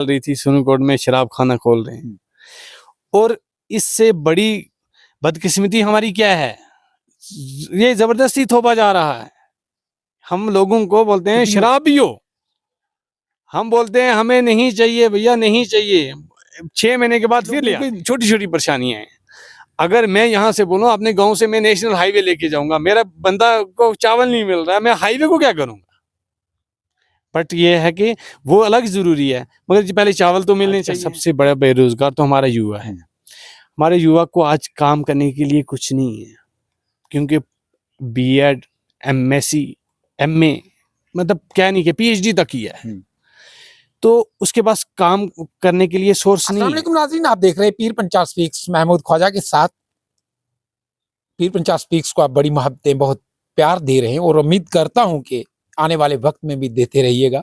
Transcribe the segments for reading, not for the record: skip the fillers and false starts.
चल रही थी, सुरनकोट में शराब खाना खोल रहे हैं। और इससे बड़ी बदकिस्मती हमारी क्या है, ये जबरदस्ती थोपा जा रहा है। हम लोगों को बोलते हैं शराब पियो, हम बोलते हैं हमें नहीं चाहिए भैया, नहीं चाहिए। 6 महीने के बाद फिर लिया। छोटी छोटी परेशानियां हैं। अगर मैं यहाँ से बोलूँ अपने गांव से मैं नेशनल हाईवे लेके जाऊंगा, मेरा बंदा को चावल नहीं मिल रहा है, मैं हाईवे को क्या करूंगा। बट ये है कि वो अलग जरूरी है, मगर पहले चावल तो मिलने चाहिए। सबसे बड़ा बेरोजगार तो हमारा युवा है। हमारे युवा को आज काम करने के लिए कुछ नहीं है, क्योंकि बीएड, एमएससी, एमए, मतलब क्या नहीं कि पीएचडी तक ही है, तो उसके पास काम करने के लिए सोर्स नहीं है। अस्सलाम वालेकुम नाज़रीन, आप देख रहे हैं पीर पंचाल स्पीक्स महमूद ख्वाजा के साथ। पीर पंचाल स्पीक्स को आप बड़ी मोहब्बतें, बहुत प्यार दे रहे हैं और उम्मीद करता हूं कि आने वाले वक्त में भी देते रहिएगा।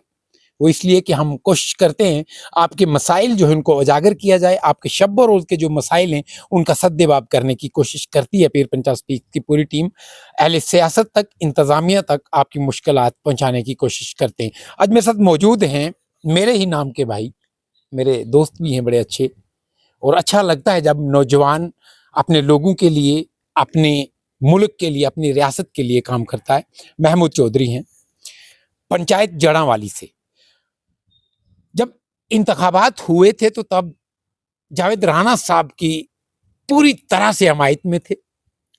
वो इसलिए कि हम कोशिश करते हैं आपके मसाइल जो है उनको उजागर किया जाए, आपके शब और रोज़ के जो मसाइल हैं उनका सद्देबाब करने की कोशिश करती है पीर पंचाल स्पीक्स की पूरी टीम। अहले सियासत तक, इंतज़ामिया तक आपकी मुश्किलात पहुँचाने की कोशिश करते हैं। आज मेरे साथ मौजूद हैं मेरे ही नाम के भाई, मेरे दोस्त भी हैं बड़े अच्छे, और अच्छा लगता है जब नौजवान अपने लोगों के लिए, अपने मुल्क के लिए, अपनी रियासत के लिए काम करता है। महमूद चौधरी हैं पंचायत जड़ावाली से। जब इंतखाबात हुए थे तो तब जावेद राना साहब की पूरी तरह से हमायत में थे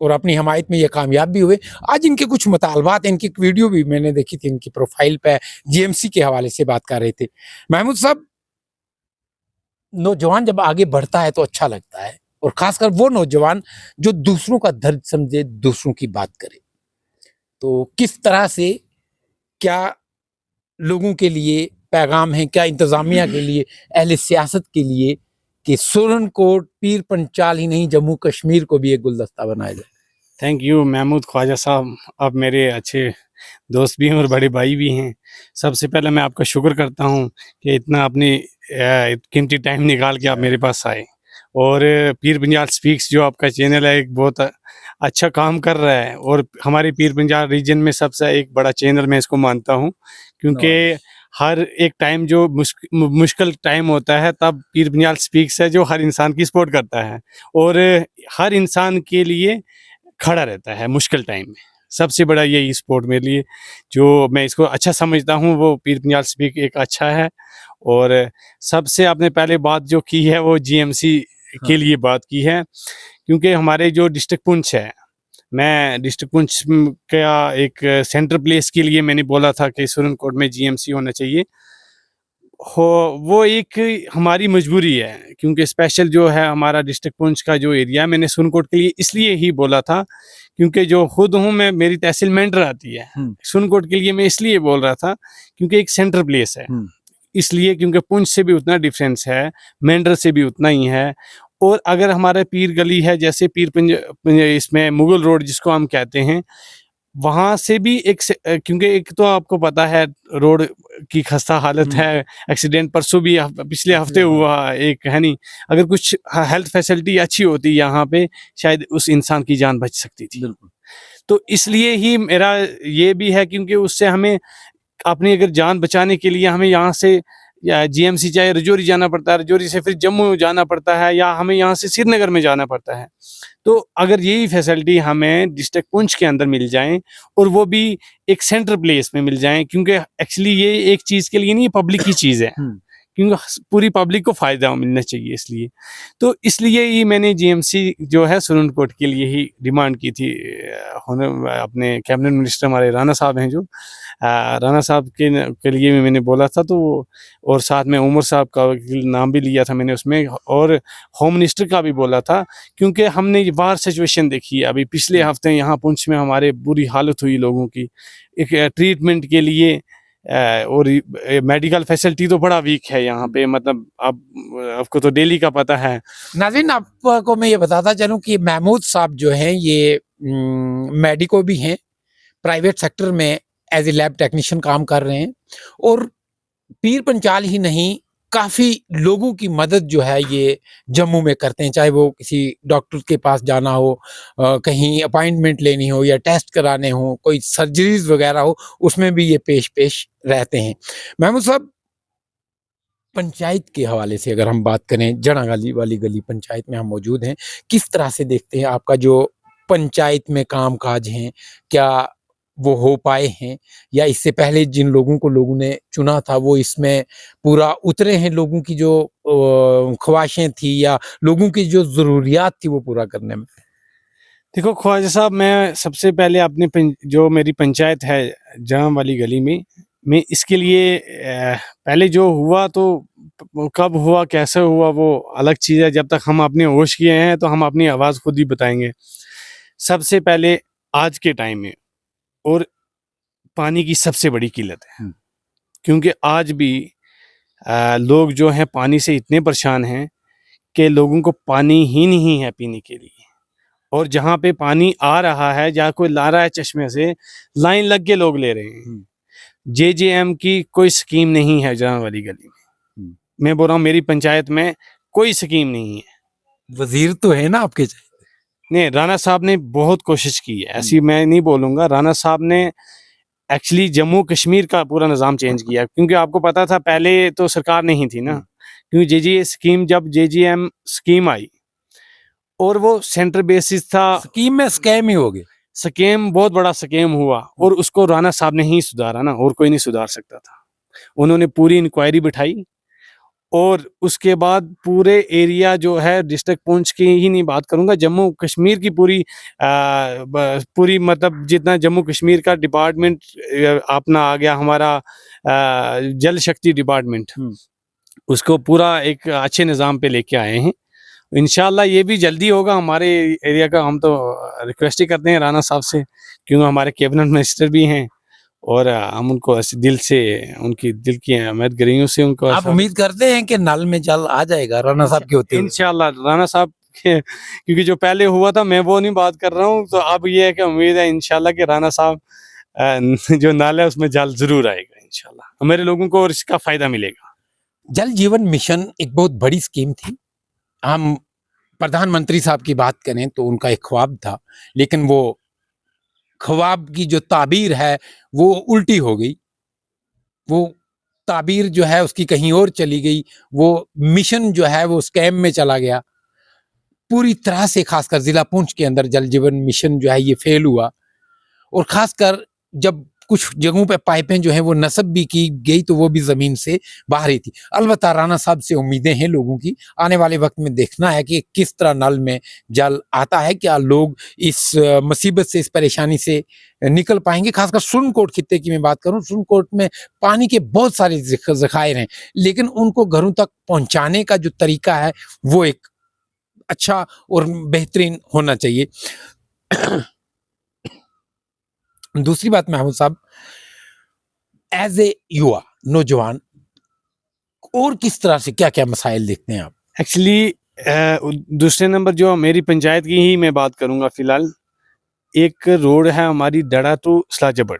और अपनी हमायत में ये कामयाब भी हुए। आज इनके कुछ मुतालबात, इनकी वीडियो भी मैंने देखी थी, इनकी प्रोफाइल पे जीएमसी के हवाले से बात कर रहे थे। महमूद साहब, नौजवान जब आगे बढ़ता है तो अच्छा लगता है, और खासकर वो नौजवान जो दूसरों का दर्द समझे, दूसरों की बात करे। तो किस तरह से, क्या लोगों के लिए पैगाम है, क्या इंतजामिया के लिए, अहले सियासत के लिए, कि सुरनकोट, पीर पंचाल ही नहीं जम्मू कश्मीर को भी एक गुलदस्ता बनाया जाए? थैंक यू महमूद ख्वाजा साहब, आप मेरे अच्छे दोस्त भी हैं और बड़े भाई भी हैं। सबसे पहले मैं आपका शुक्र करता हूं कि इतना अपनी कीमती टाइम निकाल के आप मेरे पास आए। और पीर पंजाल स्पीक्स जो आपका चैनल है, एक बहुत अच्छा काम कर रहा है, और हमारे पीर पंजाल रीजन में सबसे एक बड़ा चैनल मैं इसको मानता हूं, क्योंकि हर एक टाइम जो मुश्किल टाइम होता है तब पीर पंजाल स्पीक्स है जो हर इंसान की सपोर्ट करता है और हर इंसान के लिए खड़ा रहता है मुश्किल टाइम में। सबसे बड़ा यही स्पोर्ट मेरे लिए, जो मैं इसको अच्छा समझता हूँ, वो पीर पंजाल स्पीक एक अच्छा है। और सबसे आपने पहले बात जो की है वो जीएमसी के लिए बात की है, क्योंकि हमारे जो डिस्ट्रिक्ट पुंछ है, मैं डिस्ट्रिक्ट पुंछ का एक सेंटर प्लेस के लिए मैंने बोला था कि सुरनकोट में जीएमसी होना चाहिए हो। वो एक हमारी मजबूरी है, क्योंकि स्पेशल जो है हमारा डिस्ट्रिक्ट पुंछ का जो एरिया है, मैंने सुरनकोट के लिए इसलिए ही बोला था क्योंकि जो खुद हूँ मैं, मेरी तहसील मेंढर आती है। सुरनकोट के लिए मैं इसलिए बोल रहा था क्योंकि एक सेंटर प्लेस है, इसलिए क्योंकि पुंछ से भी उतना डिफरेंस है, मेंढर से भी उतना ही है। और अगर हमारा पीर गली है, जैसे इसमें मुगल रोड जिसको हम कहते हैं, वहाँ से भी एक क्योंकि एक तो आपको पता है रोड की खस्ता हालत है, एक्सीडेंट परसों भी पिछले हफ्ते हुआ एक, है नहीं। अगर कुछ हेल्थ फैसिलिटी अच्छी होती यहाँ पे, शायद उस इंसान की जान बच सकती थी। तो इसलिए ही मेरा ये भी है, क्योंकि उससे हमें अपनी अगर जान बचाने के लिए हमें यहाँ से या जीएमसी चाहे रजौरी जाना पड़ता है, रजौरी से फिर जम्मू जाना पड़ता है, या हमें यहाँ से श्रीनगर में जाना पड़ता है। तो अगर यही फैसिलिटी हमें डिस्ट्रिक्ट पुंछ के अंदर मिल जाए, और वो भी एक सेंटर प्लेस में मिल जाए, क्योंकि एक्चुअली ये एक चीज़ के लिए नहीं, पब्लिक की चीज़ है, क्योंकि पूरी पब्लिक को फ़ायदा मिलना चाहिए। इसलिए ही मैंने जीएमसी जो है सुरनकोट के लिए ही डिमांड की थी। अपने कैबिनेट मिनिस्टर हमारे राणा साहब हैं, जो राणा साहब के लिए भी मैंने बोला था, तो और साथ में उमर साहब का नाम भी लिया था मैंने उसमें, और होम मिनिस्टर का भी बोला था, क्योंकि हमने ये बाहर सिचुएशन देखी है। अभी पिछले हफ्ते यहाँ पुंछ में हमारे बुरी हालत हुई लोगों की, एक ट्रीटमेंट के लिए, और मेडिकल फैसिलिटी तो बड़ा वीक है यहाँ पे, मतलब आपको तो डेली का पता है। नाज़रीन, आपको मैं ये बताता चलूँ कि महमूद साहब जो हैं ये मेडिको भी हैं, प्राइवेट सेक्टर में एज ए लैब टेक्नीशियन काम कर रहे हैं, और पीर पंचाल ही नहीं, काफ़ी लोगों की मदद जो है ये जम्मू में करते हैं। चाहे वो किसी डॉक्टर के पास जाना हो, कहीं अपॉइंटमेंट लेनी हो, या टेस्ट कराने हो, कोई सर्जरीज वगैरह हो, उसमें भी ये पेश रहते हैं। महमूद साहब, पंचायत के हवाले से अगर हम बात करें, जड़ागाली वाली गली पंचायत में हम मौजूद हैं, किस तरह से देखते हैं आपका जो पंचायत में काम काज हैं, क्या वो हो पाए हैं, या इससे पहले जिन लोगों ने चुना था वो इसमें पूरा उतरे हैं, लोगों की जो ख्वाहिशें थी या लोगों की जो ज़रूरियात थी वो पूरा करने में? देखो ख्वाजा साहब, मैं सबसे पहले अपनी जो मेरी पंचायत है जहां वाली गली में, मैं इसके लिए पहले जो हुआ तो कब हुआ कैसे हुआ वो अलग चीज़ है। जब तक हम अपने होश किए हैं तो हम अपनी आवाज़ खुद ही बताएंगे। सबसे पहले आज के टाइम में और पानी की सबसे बड़ी किल्लत है, क्योंकि आज भी लोग जो हैं पानी से इतने परेशान हैं कि लोगों को पानी ही नहीं है पीने के लिए। और जहाँ पे पानी आ रहा है, जहाँ कोई ला रहा है चश्मे से, लाइन लग के लोग ले रहे हैं। जेजेएम की कोई स्कीम नहीं है जहाँ वाली गली में। मैं बोल रहा हूँ मेरी पंचायत में कोई स्कीम नहीं है। वजीर तो है ना आपके? नहीं, राणा साहब ने बहुत कोशिश की है, ऐसी मैं नहीं बोलूँगा। राणा साहब ने एक्चुअली जम्मू कश्मीर का पूरा निज़ाम चेंज किया, क्योंकि आपको पता था पहले तो सरकार नहीं थी ना, क्योंकि जब जेजेएम स्कीम आई और वो सेंटर बेसिस था, स्कीम में स्कैम ही हो गए। स्कैम बहुत बड़ा स्कैम हुआ और उसको राणा साहब ने ही सुधारा ना, और कोई नहीं सुधार सकता था। उन्होंने पूरी इंक्वायरी बिठाई और उसके बाद पूरे एरिया जो है, डिस्ट्रिक्ट पुंछ की ही नहीं बात करूंगा, जम्मू कश्मीर की पूरी मतलब जितना जम्मू कश्मीर का डिपार्टमेंट अपना आ गया, हमारा जल शक्ति डिपार्टमेंट, उसको पूरा एक अच्छे निज़ाम पे लेके आए हैं। इंशाल्लाह ये भी जल्दी होगा हमारे एरिया का। हम तो रिक्वेस्ट ही करते हैं राणा साहब से, क्योंकि हमारे कैबिनेट मिनिस्टर भी हैं और हम उनको दिल से, उनकी दिल की अहमियत गरीयों से उनको। आप उम्मीद करते हैं कि नल में जल आ जाएगा राणा साहब के होते हुए? इंशाल्लाह राणा साहब के, क्योंकि जो पहले हुआ था मैं वो नहीं बात कर रहा हूँ, तो अब ये है कि उम्मीद है इंशाल्लाह कि राणा साहब जो नल है उसमें जल जरूर आएगा इंशाल्लाह, मेरे लोगों को और इसका फायदा मिलेगा। जल जीवन मिशन एक बहुत बड़ी स्कीम थी। हम प्रधानमंत्री साहब की बात करें तो उनका एक ख्वाब था, लेकिन वो ख्वाब की जो ताबीर है वो उल्टी हो गई। वो ताबीर जो है उसकी कहीं और चली गई, वो मिशन जो है वो स्कैम में चला गया पूरी तरह से। खासकर जिला पुंछ के अंदर जल जीवन मिशन जो है ये फेल हुआ, और खासकर जब कुछ जगहों पे पाइपें जो है वो नस्ब भी की गई तो वो भी जमीन से बाहर ही थी। अलबत्ता राणा साहब से उम्मीदें हैं लोगों की, आने वाले वक्त में देखना है कि किस तरह नल में जल आता है, क्या लोग इस मुसीबत से, इस परेशानी से निकल पाएंगे। खासकर सुरनकोट खित्ते की मैं बात करूं, सुरनकोट में पानी के बहुत सारे ज़खायर हैं, लेकिन उनको घरों तक पहुंचाने का जो तरीका है वो एक अच्छा और बेहतरीन होना चाहिए। दूसरी बात महमूद साहब, एज ए युवा नौजवान और किस तरह से क्या क्या मसाइल देखते हैं आप? एक्चुअली दूसरे नंबर जो मेरी पंचायत की ही मैं बात करूंगा फिलहाल, एक रोड है हमारी डड़ा टू सलाजबड़,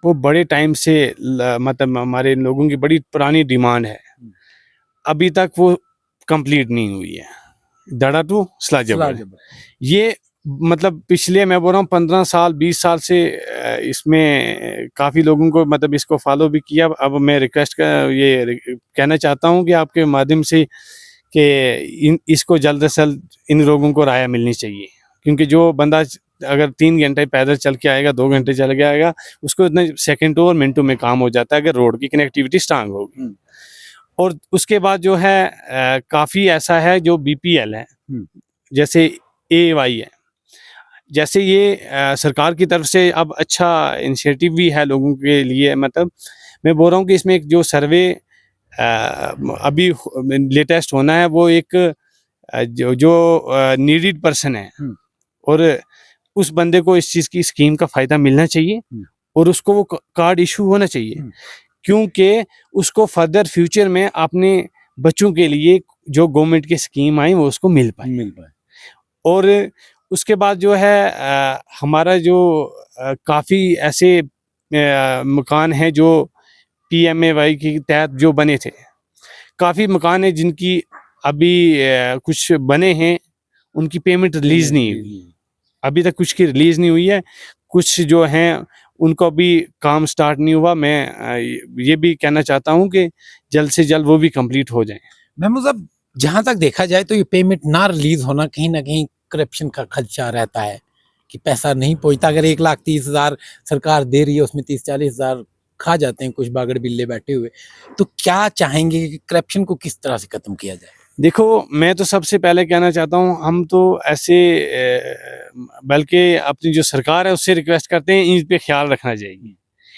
वो बड़े टाइम से मतलब हमारे लोगों की बड़ी पुरानी डिमांड है, अभी तक वो कंप्लीट नहीं हुई है। डड़ा टू सलाजबड़ ये मतलब पिछले मैं बोल रहा हूँ 15 साल 20 साल से इसमें काफ़ी लोगों को मतलब इसको फॉलो भी किया। अब मैं रिक्वेस्ट ये कहना चाहता हूँ कि आपके माध्यम से कि इसको जल्द से जल्द इन लोगों को राय मिलनी चाहिए, क्योंकि जो बंदा अगर 3 घंटे पैदल चल के आएगा, 2 घंटे चल के आएगा, उसको इतने सेकंडों और मिनटों में काम हो जाता है अगर रोड की कनेक्टिविटी स्ट्रांग होगी। और उसके बाद जो है काफ़ी ऐसा है जो BPL है, जैसे AY है, जैसे ये सरकार की तरफ से अब अच्छा इनिशिएटिव भी है लोगों के लिए। मतलब मैं बोल रहा हूँ कि इसमें एक जो सर्वे अभी लेटेस्ट होना है, वो एक जो नीडेड पर्सन है और उस बंदे को इस चीज़ की स्कीम का फ़ायदा मिलना चाहिए और उसको वो कार्ड इशू होना चाहिए, क्योंकि उसको फर्दर फ्यूचर में अपने बच्चों के लिए जो गवर्नमेंट की स्कीम आई वो उसको मिल पाए। और उसके बाद जो है हमारा जो काफ़ी ऐसे मकान हैं जो PMAY के तहत जो बने थे, काफ़ी मकान है जिनकी अभी कुछ बने हैं, उनकी पेमेंट रिलीज़ नहीं हुई, अभी तक कुछ की रिलीज़ नहीं हुई है। कुछ जो हैं उनको अभी काम स्टार्ट नहीं हुआ। मैं ये भी कहना चाहता हूँ कि जल्द से जल्द वो भी कंप्लीट हो जाएं। महमूद साहब, जहां तक देखा जाए तो ये पेमेंट ना रिलीज होना कहीं ना कहीं करप्शन का खदशा रहता है कि पैसा नहीं पहुंचता। अगर 1,30,000 सरकार दे रही है, उसमें 30-40,000 खा जाते हैं कुछ बागड़ बिल्ले बैठे हुए। तो क्या चाहेंगे कि करप्शन को किस तरह से खत्म किया जाए? देखो, मैं तो सबसे पहले कहना चाहता हूँ, हम तो ऐसे बल्कि अपनी जो सरकार है उससे रिक्वेस्ट करते हैं, इन पे ख्याल रखना चाहिए,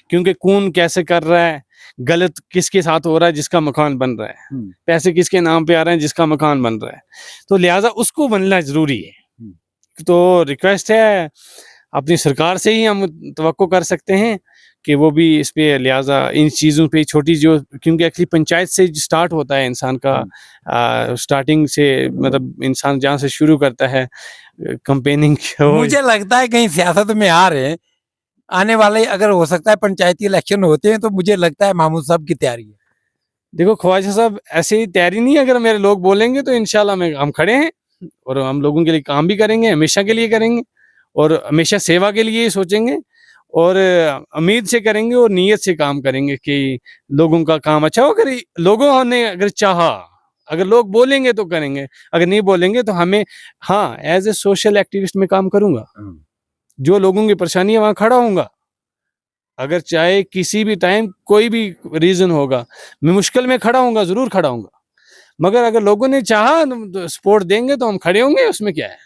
क्योंकि कौन कैसे कर रहा है, गलत किसके साथ हो रहा है जिसका मकान बन रहा है, पैसे किसके नाम पे आ रहे हैं जिसका मकान बन रहा है, तो लिहाजा उसको बनना जरूरी है। तो रिक्वेस्ट है, अपनी सरकार से ही हम तवक्को कर सकते हैं कि वो भी इस पे लिहाजा इन चीज़ों पे छोटी जो, क्योंकि एक्चुअली पंचायत से स्टार्ट होता है इंसान का, स्टार्टिंग से मतलब इंसान जहाँ से शुरू करता है कंपेनिंग। मुझे लगता है कहीं सियासत में आ रहे हैं, आने वाले अगर हो सकता है पंचायती इलेक्शन होते हैं तो मुझे लगता है महमूद साहब की तैयारी है। देखो ख्वाजा साहब, ऐसे ही तैयारी नहीं है, अगर मेरे लोग बोलेंगे तो इंशाल्लाह हम खड़े हैं और हम लोगों के लिए काम भी करेंगे, हमेशा के लिए करेंगे और हमेशा सेवा के लिए ही सोचेंगे और उम्मीद से करेंगे और नीयत से काम करेंगे कि लोगों का काम अच्छा हो। अगर लोगों ने अगर चाहा, अगर लोग बोलेंगे तो करेंगे, अगर नहीं बोलेंगे तो हमें, हाँ, एज ए सोशल एक्टिविस्ट में काम करूंगा, जो लोगों की परेशानी है वहां खड़ा होऊंगा। अगर चाहे किसी भी टाइम कोई भी रीजन होगा, मैं मुश्किल में खड़ा होऊंगा, जरूर खड़ा होऊंगा, मगर अगर लोगों ने चाहा तो सपोर्ट देंगे तो हम खड़े होंगे, उसमें क्या है।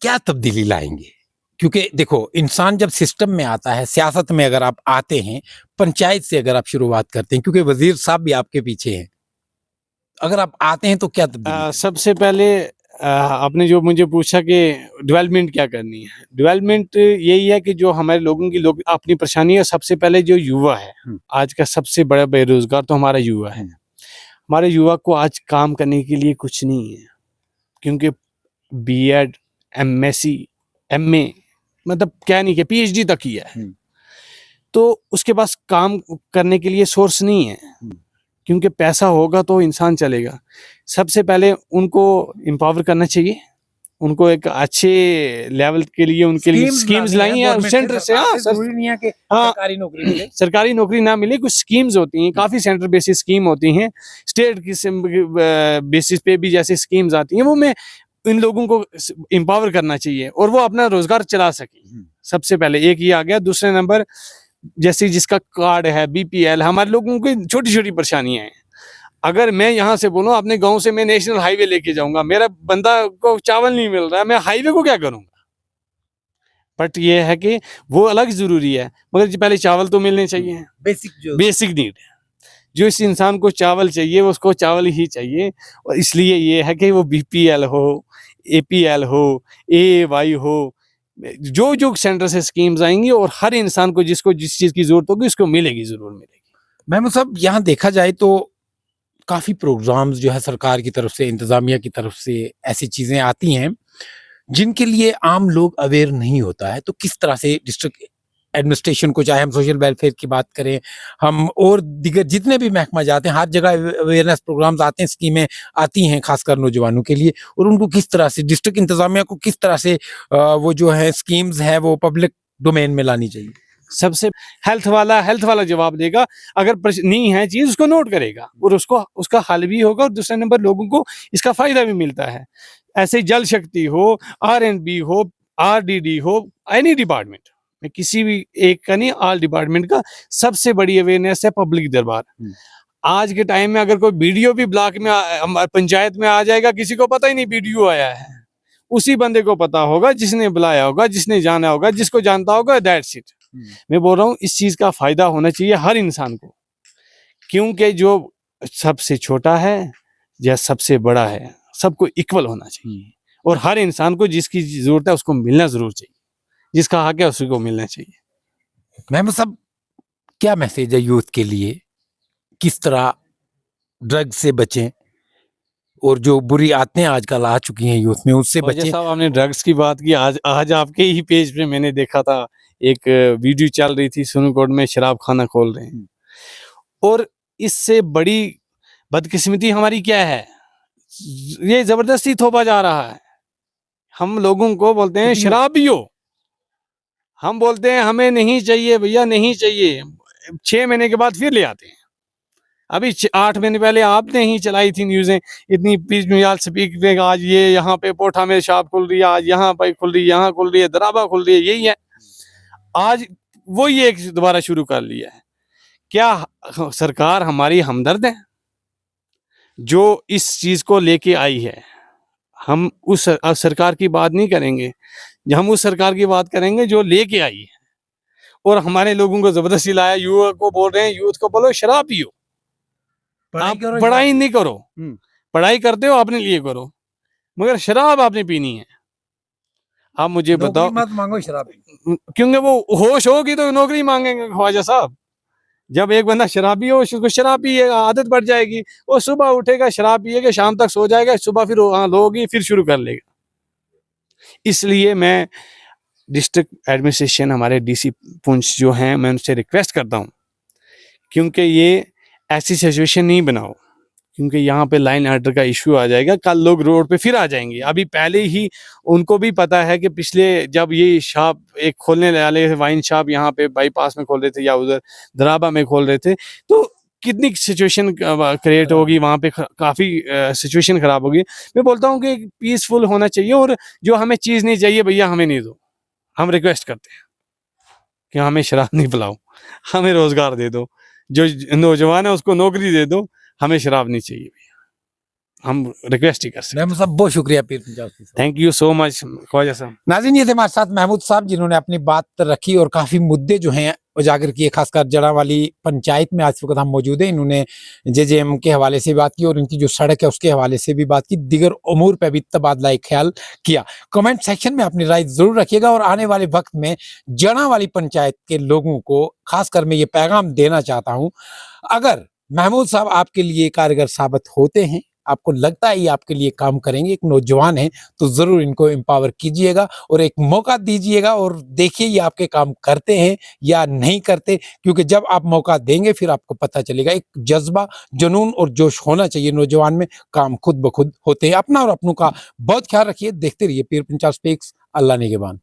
क्या तब्दीली लाएंगे? क्योंकि देखो, इंसान जब सिस्टम में आता है, सियासत में अगर आप आते हैं, पंचायत से अगर आप शुरुआत करते हैं, क्योंकि वजीर साहब भी आपके पीछे हैं, अगर आप आते हैं तो क्या तब्दीली? सबसे पहले आपने जो मुझे पूछा कि डेवलपमेंट क्या करनी है, डेवलपमेंट यही है कि जो हमारे लोगों की अपनी परेशानी है, सबसे पहले जो युवा है, आज का सबसे बड़ा बेरोजगार तो हमारा युवा है। हमारे युवा को आज काम करने के लिए कुछ नहीं है, क्योंकि बीएड, एमएससी, एमए, मतलब क्या नहीं किया, पीएचडी तक किया है, तो उसके पास काम करने के लिए सोर्स नहीं है, क्योंकि पैसा होगा तो इंसान चलेगा। सबसे पहले उनको एम्पावर करना चाहिए, उनको एक अच्छे लेवल के लिए उनके लिए स्कीम्स लाई हैं सेंटर से। हाँ, जरूरी नहीं है कि सरकारी नौकरी मिले, सरकारी नौकरी ना मिले, कुछ स्कीम्स होती हैं, काफी सेंटर बेसिस स्कीम होती हैं, स्टेट की बेसिस पे भी जैसे स्कीम्स आती हैं, वो मैं इन लोगों को एम्पावर करना चाहिए और वो अपना रोजगार चला सके। सबसे पहले एक ये आ गया। दूसरे नंबर, जैसे जिसका कार्ड है, बीपीएल, हमारे लोगों की छोटी छोटी परेशानियां हैं। अगर मैं यहाँ से बोलूँ अपने गांव से मैं नेशनल हाईवे लेके जाऊंगा, मेरा बंदा को चावल नहीं मिल रहा है, मैं हाईवे को क्या करूंगा। बट ये है कि वो अलग जरूरी है, मगर पहले चावल तो मिलने चाहिए, बेसिक नीड है। जो इस इंसान को चावल चाहिए, उसको चावल ही चाहिए, और इसलिए ये है कि वो बीपीएल हो, एपीएल हो, एवाई हो, जो जो सेंटर से स्कीम्स आएंगी और हर इंसान को जिसको जिस चीज की जरूरत होगी उसको मिलेगी, जरूर मिलेगी। महमूद साहब, यहाँ देखा जाए तो काफी प्रोग्राम्स जो है सरकार की तरफ से, इंतजामिया की तरफ से ऐसी चीजें आती हैं जिनके लिए आम लोग अवेयर नहीं होता है। तो किस तरह से डिस्ट्रिक्ट एडमिनिस्ट्रेशन को, चाहे हम सोशल वेलफेयर की बात करें, हम और दिगर जितने भी महकमा जाते हैं, हर जगह अवेयरनेस प्रोग्राम्स आते हैं, स्कीमें आती हैं खासकर नौजवानों के लिए, और उनको किस तरह से डिस्ट्रिक्ट इंतजामिया को किस तरह से वो जो है स्कीम्स है वो पब्लिक डोमेन में लानी चाहिए? सबसे हेल्थ वाला जवाब देगा, अगर नहीं है चीज उसको नोट करेगा और उसको उसका हल भी होगा, और दूसरे नंबर लोगों को इसका फायदा भी मिलता है। ऐसे जल शक्ति हो, आरएनबी हो, आरडीडी हो, एनी डिपार्टमेंट में, किसी भी एक का नहीं, ऑल डिपार्टमेंट का सबसे बड़ी अवेयरनेस है पब्लिक दरबार। आज के टाइम में अगर कोई वीडियो भी ब्लॉक में पंचायत में आ जाएगा, किसी को पता ही नहीं वीडियो आया है, उसी बंदे को पता होगा जिसने बुलाया होगा, जिसने जाना होगा, जिसको जानता होगा, दैट्स इट। मैं बोल रहा हूँ इस चीज का फायदा होना चाहिए हर इंसान को, क्योंकि जो सबसे छोटा है या सबसे बड़ा है, सबको इक्वल होना चाहिए, और हर इंसान को जिसकी जरूरत है उसको मिलना जरूर चाहिए, जिसका हक है उसी को मिलना चाहिए। महमूद साहब, क्या मैसेज है यूथ के लिए, किस तरह ड्रग से बचें, और जो बुरी आदतें आजकल आ चुकी हैं यूथ में उससे बचें? साहब, आपने ड्रग्स की बात की, आज आपके ही पेज पे मैंने देखा था एक वीडियो चल रही थी, सुनुकोट में शराब खाना खोल रहे हैं, और इससे बड़ी बदकिस्मती हमारी क्या है, ये जबरदस्ती थोपा जा रहा है। हम लोगों को बोलते हैं शराब पियो, हम बोलते हैं हमें नहीं चाहिए भैया, नहीं चाहिए, 6 महीने के बाद फिर ले आते हैं। अभी 8 महीने पहले आपने ही चलाई थी न्यूज़ें, इतनी पीच मियाल स्पीक में, आज ये यहाँ पे पोठा में शॉप खुल रही है, आज यहाँ पे खुल रही है, यहाँ खुल रही है, दराबा खुल रही है, यही है। आज वही एक दोबारा शुरू कर लिया है। क्या सरकार हमारी हमदर्द है जो इस चीज़ को लेके आई है? हम उस सरकार की बात नहीं करेंगे, हम उस सरकार की बात करेंगे जो लेके आई है और हमारे लोगों को जबरदस्ती लाया। युवा को बोल रहे हैं, यूथ को बोलो शराब पियो, आप पढ़ाई नहीं करो, पढ़ाई करते हो अपने लिए करो, मगर शराब आपने पीनी है। आप मुझे बताओ, मत मांगो शराब, क्योंकि वो होश होगी तो नौकरी मांगेंगे ख्वाजा साहब। जब एक बंदा शराबी हो, उसको शराब पिएगा, आदत बढ़ जाएगी, वो सुबह उठेगा शराब पिएगा, शाम तक सो जाएगा, सुबह फिर लोगी फिर शुरू कर लेगा। इसलिए मैं डिस्ट्रिक्ट एडमिनिस्ट्रेशन, हमारे डीसी पुंछ जो हैं, मैं उनसे रिक्वेस्ट करता हूँ, क्योंकि ये ऐसी सिचुएशन नहीं बनाओ, क्योंकि यहाँ पे लाइन आर्डर का इशू आ जाएगा, कल लोग रोड पे फिर आ जाएंगे। अभी पहले ही उनको भी पता है कि पिछले जब ये शॉप एक खोलने वाले वाइन शॉप यहाँ पे बाईपास में खोल रहे थे या उधर दराबा में खोल रहे थे, तो कितनी सिचुएशन क्रिएट होगी वहाँ पे, काफ़ी सिचुएशन ख़राब होगी। मैं बोलता हूँ कि पीसफुल होना चाहिए, और जो हमें चीज़ नहीं चाहिए भैया हमें नहीं दो, हम रिक्वेस्ट करते हैं कि हमें शराब नहीं पिलाओ, हमें रोज़गार दे दो, जो नौजवान है उसको नौकरी दे दो, हमें शराब नहीं चाहिए भैया, हम रिक्वेस्ट ही कर सकते हैं। महमूद साहब बहुत शुक्रिया पीर पंचाल स्पीक्स साहब। Thank you so much Khwaja साहब। नाज़रीन, ये थे हमारे साथ महमूद साहब, जिन्होंने अपनी बात रखी और काफ़ी मुद्दे जो हैं उजागर किए, खासकर जड़ावाली पंचायत में आज वक्त हम मौजूद हैं। इन्होंने जेजेएम के हवाले से बात की और इनकी जो सड़क है उसके हवाले से भी बात की, दीगर उमूर पर भी तबादला ख्याल किया। कमेंट सेक्शन में अपनी राय जरूर रखिएगा, और आने वाले वक्त में जड़ावाली पंचायत के लोगों को खासकर मैं ये पैगाम देना चाहता हूँ, अगर महमूद साहब आपके लिए कारगर साबित होते हैं, आपको लगता है ये आपके लिए काम करेंगे, एक नौजवान है, तो जरूर इनको एम्पावर कीजिएगा और एक मौका दीजिएगा, और देखिए ये आपके काम करते हैं या नहीं करते, क्योंकि जब आप मौका देंगे फिर आपको पता चलेगा। एक जज्बा, जुनून और जोश होना चाहिए नौजवान में, काम खुद ब खुद होते हैं। अपना और अपनों का बहुत ख्याल रखिए, देखते रहिए पीर पंचाल स्पीक्स। अल्लाह निगहबान।